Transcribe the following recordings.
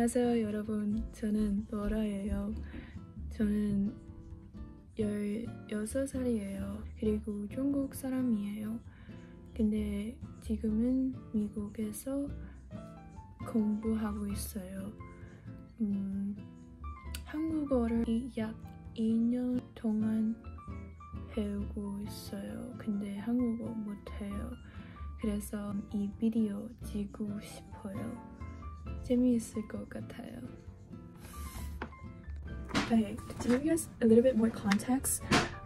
안녕하세요 여러분. 저는 로라예요. 저는 16살이에요. 그리고 중국 사람이에요. 근데 지금은 미국에서 공부하고 있어요. 한국어를 약 2년 동안 배우고 있어요. 근데 한국어 못해요. 그래서 이 비디오 찍고 싶어요. 재미있을 것 같아요. Okay, to give you guys a little bit more context,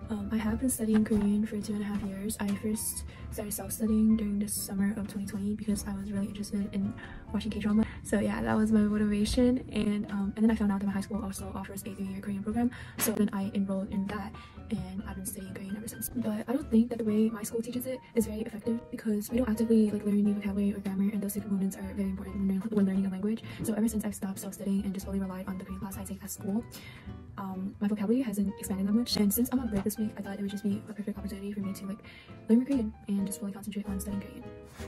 I have been studying Korean for 2.5 years. I first started self-studying during the summer of 2020 because I was really interested in watching kdrama. So yeah, that was my motivation, and then I found out that my high school also offers a 3-year Korean program. So then I enrolled in that, and I've been studying Korean ever since. But I don't think that the way my school teaches it is very effective because we don't actively learn new vocabulary or grammar, and those two components are very important when learning a language. So ever since I've stopped self-studying and just fully relied on the Korean class I take at school, my vocabulary hasn't expanded that much. And since I'm on break this week, I thought it would just be a perfect opportunity for me to learn Korean and just fully concentrate on studying Korean.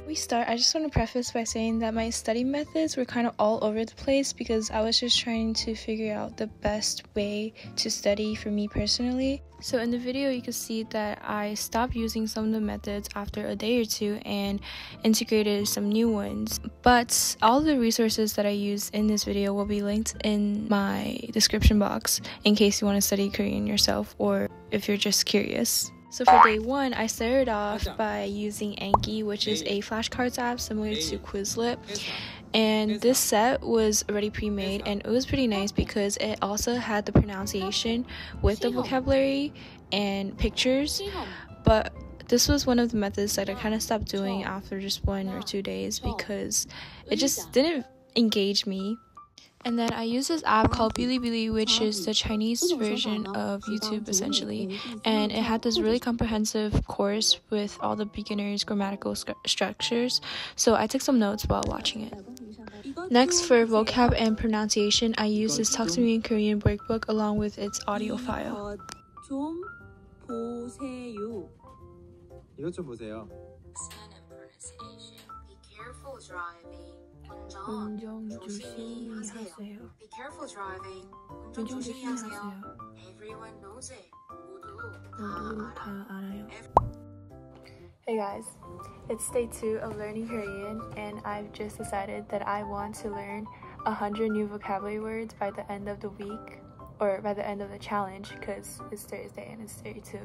I just want to preface by saying that my study methods were kind of all over the place because I was just trying to figure out the best way to study for me personally. So in the video you can see that I stopped using some of the methods after a day or two and integrated some new ones. But all the resources that I use in this video will be linked in my description box in case you want to study Korean yourself or if you're just curious. So for day one, I started off by using Anki, which is a flashcards app similar to Quizlet. And this set was already pre-made, and it was pretty nice because it also had the pronunciation with the vocabulary and pictures. But this was one of the methods that I kind of stopped doing after just 1 or 2 days because it just didn't engage me. And then I use this app called Bilibili, which is the Chinese version of YouTube essentially, and it had this really comprehensive course with all the beginners grammatical structures, so I took some notes while watching it. Next, for vocab and pronunciation, I use this Talk to Me in Korean workbook along with its audio file. 좀 보세요. 이것 좀 보세요. Be careful driving. 운전 조심히 하세요. Be careful driving. 운전 조심히 하세요. Everyone knows it. 모두 다 알아요. Hey guys, it's day 2 of learning Korean, and I've just decided that I want to learn 100 new vocabulary words by the end of the week, or by the end of the challenge, because it's Thursday and it's day 2.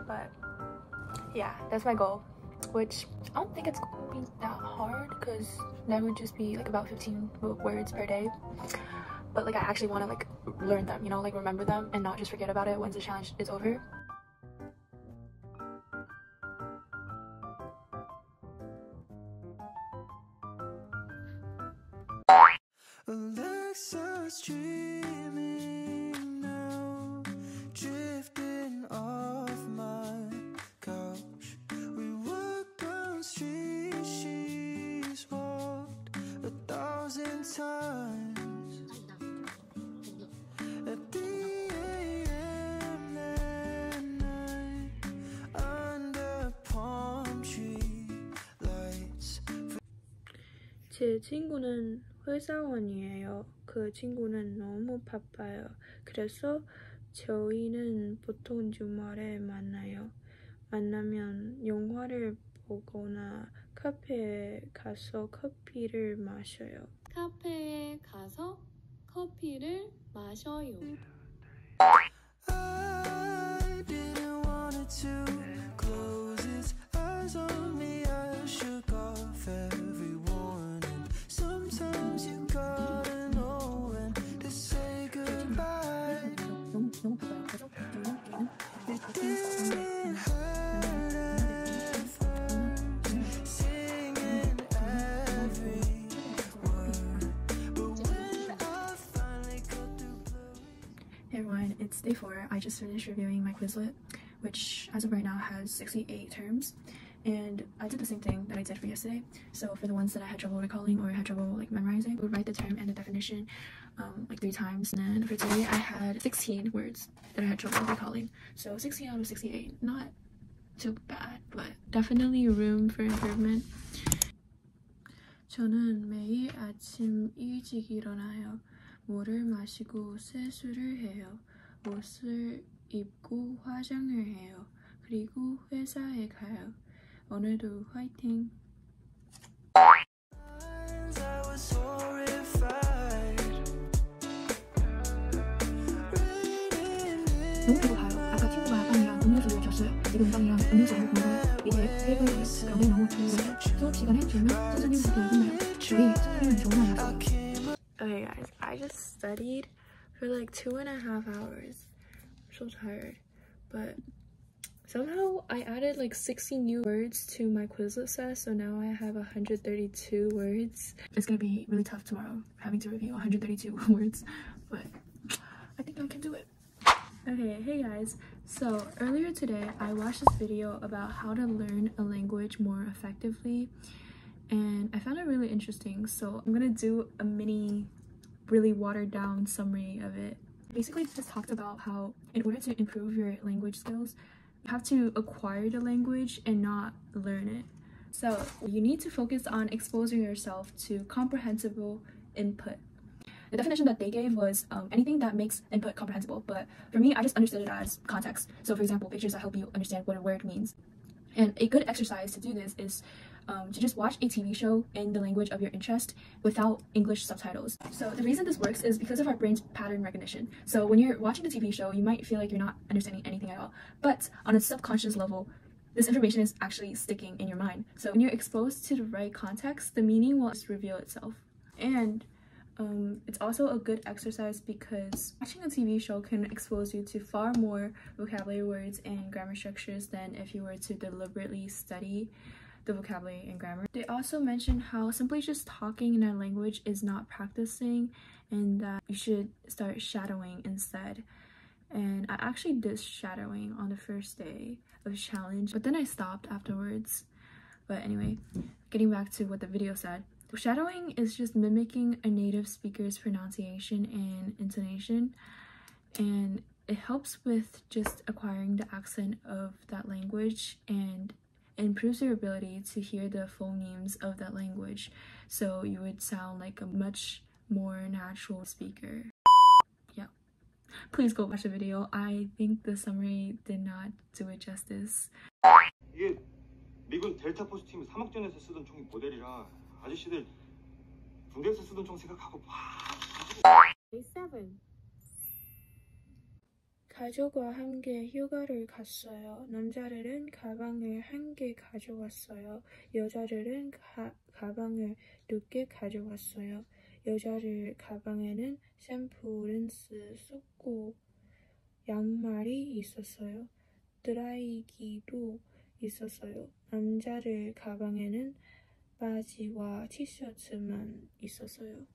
But yeah, that's my goal, which I don't think it's going to be that hard because that would just be about 15 words per day. But I actually want to learn them, remember them and not just forget about it once the challenge is over. Alexa's dreaming now, drifting off my couch. We walked down streets she's walked 1,000 times. At the AM that night, under palm tree lights. 제 친구는 회사원이에요. 그 친구는 너무 바빠요. 그래서 저희는 보통 주말에 만나요. 만나면 영화를 보거나 카페에 가서 커피를 마셔요. 카페에 가서 커피를 마셔요. I didn't want it to close its eyes on me. I shook off every warning. Sometimes you gotta know when to say goodbye. It didn't hurt at first, singing every word, but when I finally got through blue. Hey everyone, it's day 4. I just finished reviewing my Quizlet, which as of right now has 68 terms. And I did the same thing that I did for yesterday. So for the ones that I had trouble recalling or had trouble memorizing, I would write the term and the definition 3 times. And then for today I had 16 words that I had trouble recalling. So 16 out of 68, not too bad, but definitely room for improvement. 저는 매일 아침 일찍 일어나요. 물을 마시고 세수를 해요. 옷을 입고 화장을 해요. 그리고 회사에 가요. 오늘도 화이팅! I was horrified. 너무 배고파요. 아까 친구가 빵이랑 음료수를 줬어요. 지금 빵이랑 음료수를 먹고 이제 회의를 해요. 그런데 너무 졸려요. 수업 시간에 졸면 선생님한테 혼나요. 저희 선생님은 좋은 날. Okay guys, I just studied for like 2.5 hours. I'm so tired. But somehow I added like 60 new words to my Quizlet set, so now I have 132 words. It's gonna be really tough tomorrow having to review 132 words, but I think I can do it. Okay, hey guys. So earlier today I watched this video about how to learn a language more effectively, and I found it really interesting, so I'm gonna do a mini, really watered down summary of it. Basically, it just talked about how in order to improve your language skills, you have to acquire the language and not learn it. So you need to focus on exposing yourself to comprehensible input. The definition that they gave was anything that makes input comprehensible, but for me, I just understood it as context. So for example, pictures that help you understand what a word means. And a good exercise to do this is to just watch a TV show in the language of your interest without English subtitles. So the reason this works is because of our brain's pattern recognition. So when you're watching the TV show, you might feel like you're not understanding anything at all. But on a subconscious level, this information is actually sticking in your mind. So when you're exposed to the right context, the meaning will just reveal itself. And it's also a good exercise because watching a TV show can expose you to far more vocabulary words and grammar structures than if you were to deliberately study the vocabulary and grammar. They also mentioned how simply just talking in a language is not practicing and that you should start shadowing instead. And I actually did shadowing on the first day of the challenge, but then I stopped afterwards. But anyway, getting back to what the video said. Shadowing is just mimicking a native speaker's pronunciation and intonation, and it helps with just acquiring the accent of that language and improves your ability to hear the phonemes of that language, so you would sound like a much more natural speaker. Yeah, please go watch the video. I think the summary did not do it justice. 이게 미군 델타 포스 팀 사막전에서 쓰던 총이 모델이라 아저씨들 군대에서 쓰던 총 생각하고 Day 7. 가족과 함께 휴가를 갔어요. 남자들은 가방을 1개 가져왔어요. 여자들은 가방을 2개 가져왔어요. 여자들 가방에는 샴푸, 린스, 쏟고 양말이 있었어요. 드라이기도 있었어요. 남자들 가방에는 바지와 티셔츠만 있었어요.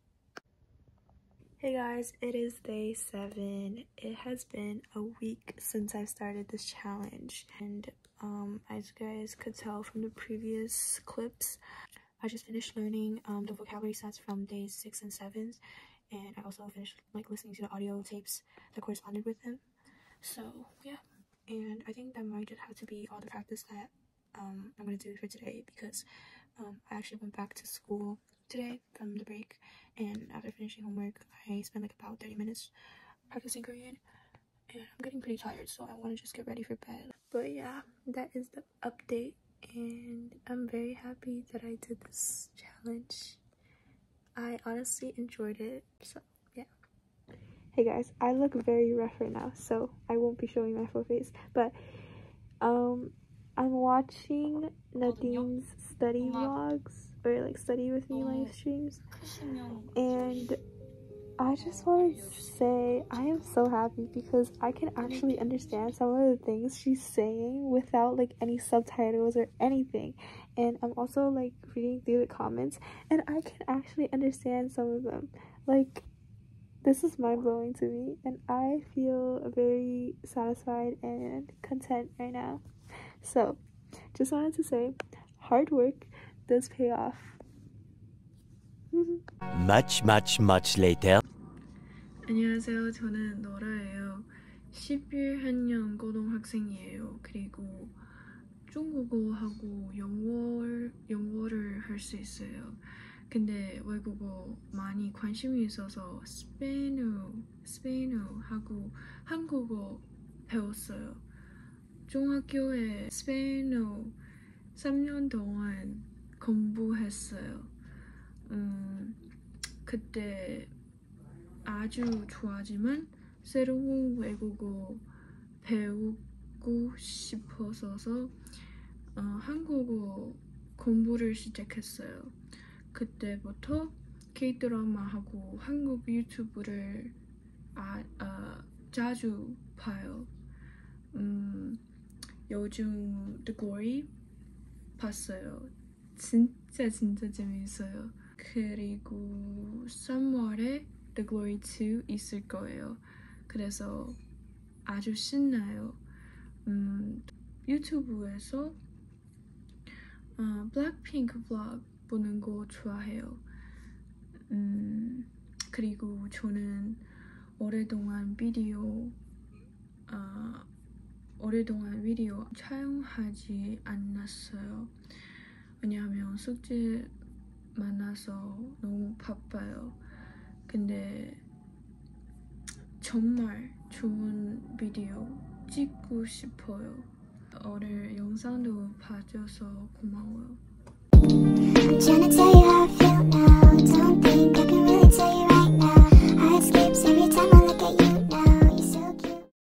Hey guys, it is day 7. It has been a week since I started this challenge, and as you guys could tell from the previous clips, I just finished learning the vocabulary sets from days 6 and 7, and I also finished like listening to the audio tapes that corresponded with them. So yeah, and I think that might just have to be all the practice that I'm gonna do for today, because I actually went back to school today from the break, and after finishing homework I spent like about 30 minutes practicing Korean, and I'm getting pretty tired, so I want to just get ready for bed. But yeah, that is the update, and I'm very happy that I did this challenge. I honestly enjoyed it, so yeah. Hey guys, I look very rough right now, so I won't be showing my full face, but I'm watching Nadine's study vlogs, or like study with me live streams, and I just want to say I am so happy because I can actually understand some of the things she's saying without like any subtitles or anything. And I'm also like reading through the comments and I can actually understand some of them. Like, this is mind-blowing to me, and I feel very satisfied and content right now. So just wanted to say hard work does pay off. Much later. 안녕하세요. 저는 노라예요. 11학년 고등학생이에요. 그리고 중국어하고 영어를 할 수 있어요. 근데 외국어 많이 관심이 있어서 스페인어하고 한국어 배웠어요. 중학교에 스페인어 3년 동안 공부했어요. 그때 아주 좋아하지만 새로운 외국어 배우고 싶어서 한국어 공부를 시작했어요. 그때부터 kdrama하고 한국 유튜브를 자주 봐요. 요즘 The Glory 봤어요. 진짜 재밌어요. 그리고 3월에 The Glory 2 있을 거예요. 그래서 아주 신나요. 유튜브에서 블랙핑크 블ог 보는 거 좋아해요. 그리고 저는 오랫동안 비디오 촬영하지 않았어요. 왜냐하면 숙제 많아서 너무 바빠요. 근데 정말 좋은 비디오 찍고 싶어요. 오늘 영상도 봐줘서 고마워요. I'm trying to tell